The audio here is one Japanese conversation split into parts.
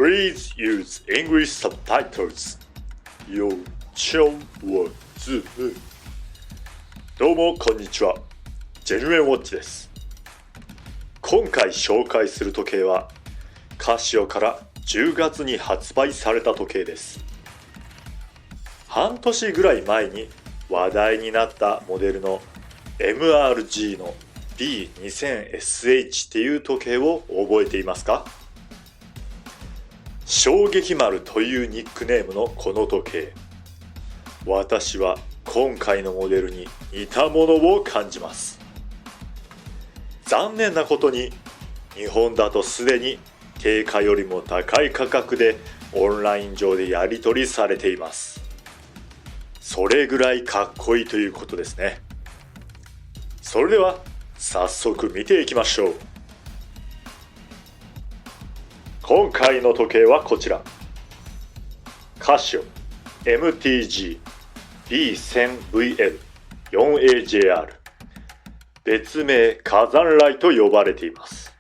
Please use English subtitles. よちょんわず。どうもこんにちは。ジェヌエンウォッチです。今回紹介する時計はカシオから10月に発売された時計です。半年ぐらい前に話題になったモデルの MRG の B2000SH っていう時計を覚えていますか？衝撃丸というニックネームのこの時計、私は今回のモデルに似たものを感じます。残念なことに日本だとすでに定価よりも高い価格でオンライン上でやり取りされています。それぐらいかっこいいということですね。それでは早速見ていきましょう。今回の時計はこちら。カシオ MTG B1000VL4AJR、 別名火山雷と呼ばれています。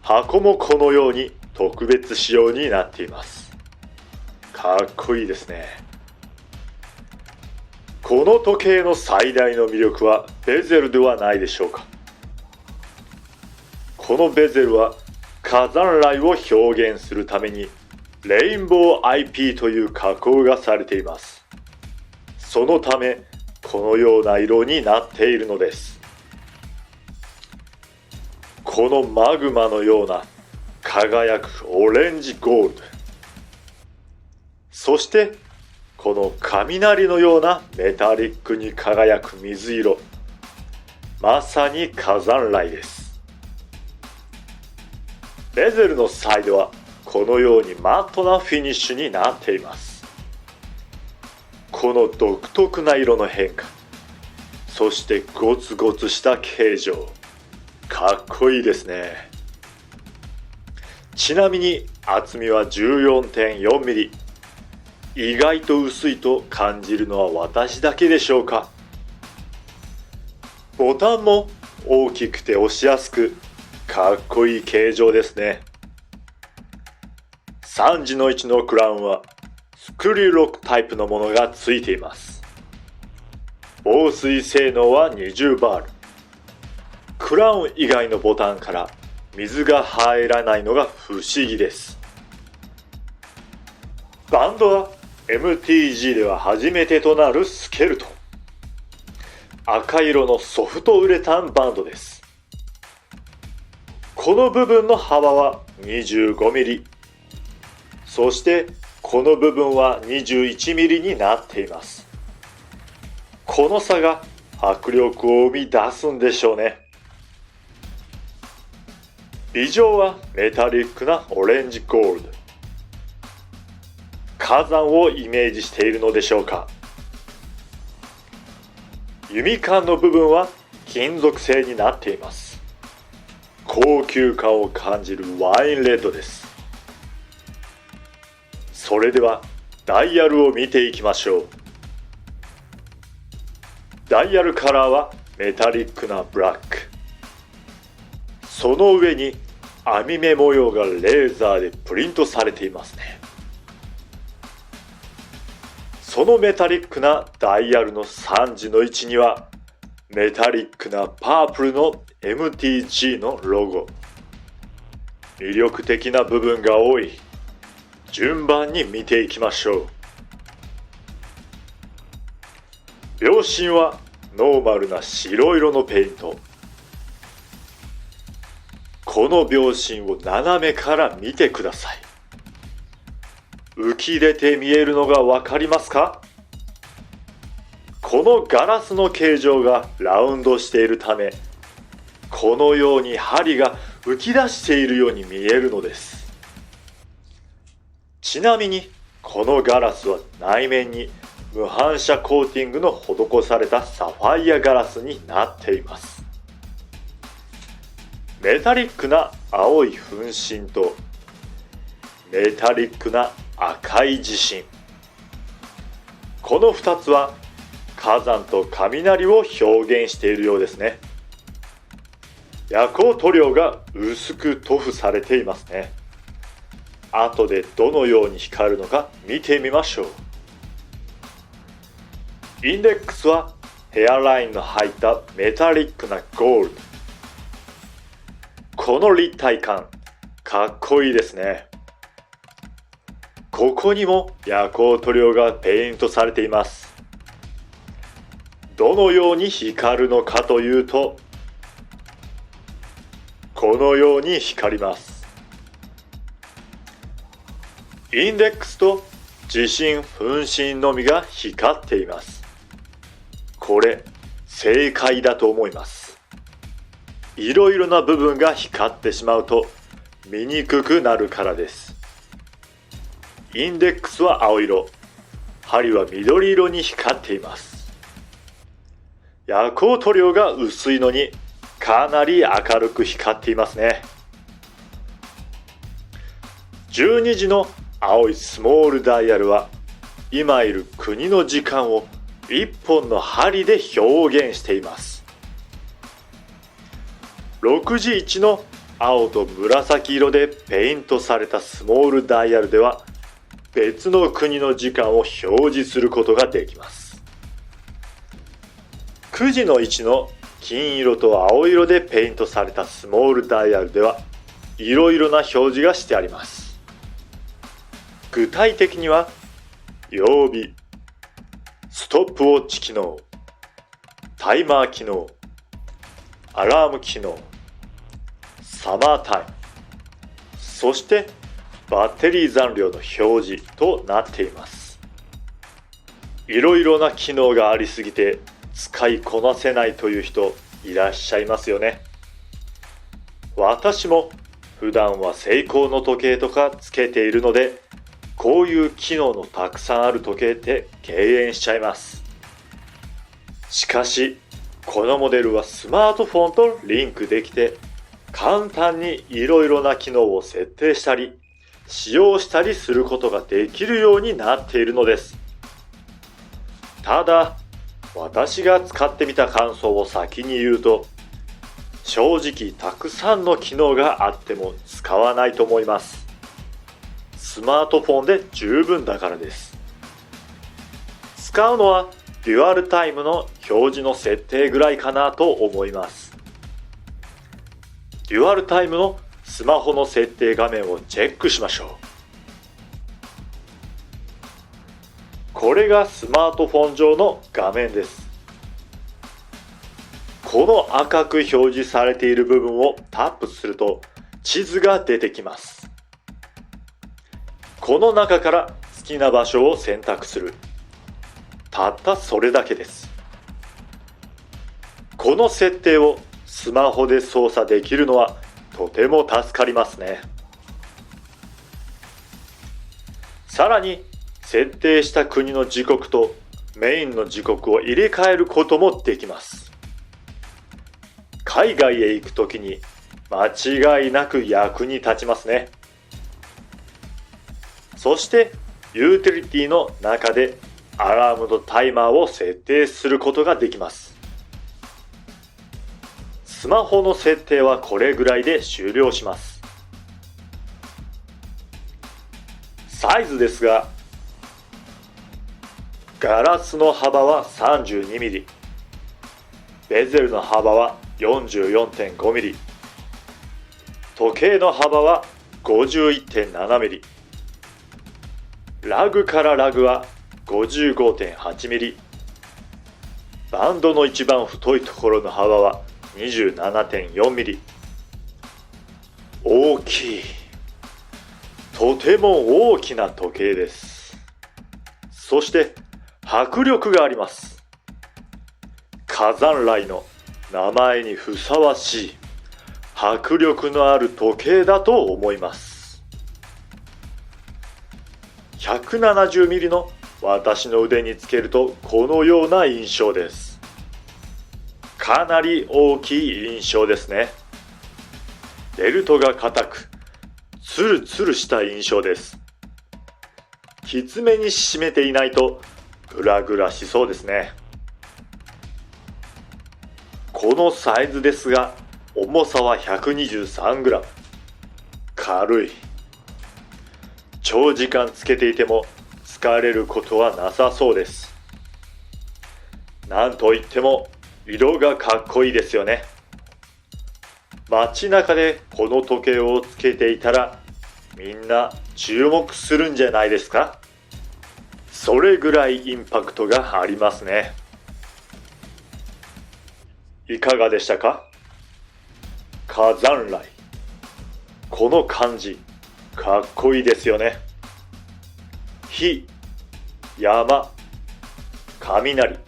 箱もこのように特別仕様になっています。かっこいいですね。この時計の最大の魅力はベゼルではないでしょうか。このベゼルは火山雷を表現するためにレインボー IP という加工がされています。そのためこのような色になっているのです。このマグマのような輝くオレンジゴールド、そしてこの雷のようなメタリックに輝く水色、まさに火山雷です。ベゼルのサイドはこのようにマットなフィニッシュになっています。この独特な色の変化、そしてゴツゴツした形状、かっこいいですね。ちなみに厚みは 14.4 ミリ。意外と薄いと感じるのは私だけでしょうか。ボタンも大きくて押しやすく、かっこいい形状ですね。3時の1のクラウンはスクリューロックタイプのものがついています。防水性能は20バール。クラウン以外のボタンから水が入らないのが不思議です。バンドは MTG では初めてとなるスケルトン。赤色のソフトウレタンバンドです。この部分の幅は25ミリ。そしてこの部分は21ミリになっています。この差が迫力を生み出すんでしょうね。微状はメタリックなオレンジゴールド。火山をイメージしているのでしょうか。弓管の部分は金属製になっています。高級感を感じるワインレッドです。それではダイヤルを見ていきましょう。ダイヤルカラーはメタリックなブラック。その上に網目模様がレーザーでプリントされていますね。そのメタリックなダイヤルの3時の位置にはメタリックなパープルの MTG のロゴ。魅力的な部分が多い。順番に見ていきましょう。秒針はノーマルな白色のペイント。この秒針を斜めから見てください。浮き出て見えるのがわかりますか？このガラスの形状がラウンドしているため、このように針が浮き出しているように見えるのです。ちなみにこのガラスは内面に無反射コーティングの施されたサファイアガラスになっています。メタリックな青い粉芯とメタリックな赤い地震、この2つは火山と雷を表現しているようですね。夜光塗料が薄く塗布されていますね。後でどのように光るのか見てみましょう。インデックスはヘアラインの入ったメタリックなゴールド。この立体感、かっこいいですね。ここにも夜光塗料がペイントされています。どのように光るのかというと、このように光ります。インデックスと自身分身のみが光っています。これ、正解だと思います。いろいろな部分が光ってしまうと見にくくなるからです。インデックスは青色、針は緑色に光っています。夜光塗料が薄いのにかなり明るく光っていますね。12時の青いスモールダイヤルは今いる国の時間を一本の針で表現しています。6時1の青と紫色でペイントされたスモールダイヤルでは別の国の時間を表示することができます。9時の1の金色と青色でペイントされたスモールダイヤルではいろいろな表示がしてあります。具体的には曜日、ストップウォッチ機能、タイマー機能、アラーム機能、サマータイム、そしてバッテリー残量の表示となっています。いろいろな機能がありすぎて使いこなせないという人いらっしゃいますよね。私も普段はセイコーの時計とかつけているので、こういう機能のたくさんある時計って敬遠しちゃいます。しかし、このモデルはスマートフォンとリンクできて、簡単にいろいろな機能を設定したり、使用したりすることができるようになっているのです。ただ、私が使ってみた感想を先に言うと、正直たくさんの機能があっても使わないと思います。スマートフォンで十分だからです。使うのはデュアルタイムの表示の設定ぐらいかなと思います。デュアルタイムのスマホの設定画面をチェックしましょう。これがスマートフォン上の画面です。この赤く表示されている部分をタップすると地図が出てきます。この中から好きな場所を選択する。たったそれだけです。この設定をスマホで操作できるのはとても助かりますね。さらに設定した国の時刻とメインの時刻を入れ替えることもできます。海外へ行くときに間違いなく役に立ちますね。そしてユーティリティの中でアラームとタイマーを設定することができます。スマホの設定はこれぐらいで終了します。サイズですが、ガラスの幅は 32mm、ベゼルの幅は 44.5mm、時計の幅は 51.7mm、ラグからラグは 55.8mm、バンドの一番太いところの幅は 27.4mm。 大きい、とても大きな時計です。そして迫力があります。火山雷の名前にふさわしい迫力のある時計だと思います。170mm の私の腕につけるとこのような印象です。かなり大きい印象ですね。ベルトが硬く、ツルツルした印象です。きつめに締めていないとグラグラしそうですね。このサイズですが、重さは 123g。軽い。長時間つけていても疲れることはなさそうです。なんといっても色がかっこいいですよね。街中でこの時計をつけていたらみんな注目するんじゃないですか。それぐらいインパクトがありますね。いかがでしたか？火山雷。この漢字、かっこいいですよね。火、山、雷。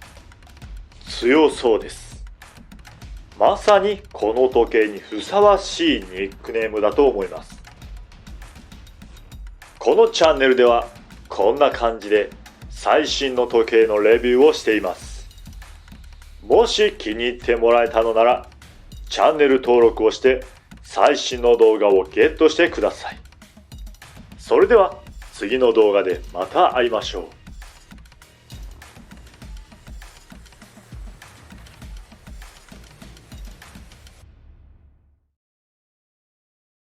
強そうです。まさにこの時計にふさわしいニックネームだと思います。このチャンネルではこんな感じで最新の時計のレビューをしています。もし気に入ってもらえたのならチャンネル登録をして最新の動画をゲットしてください。それでは次の動画でまた会いましょう。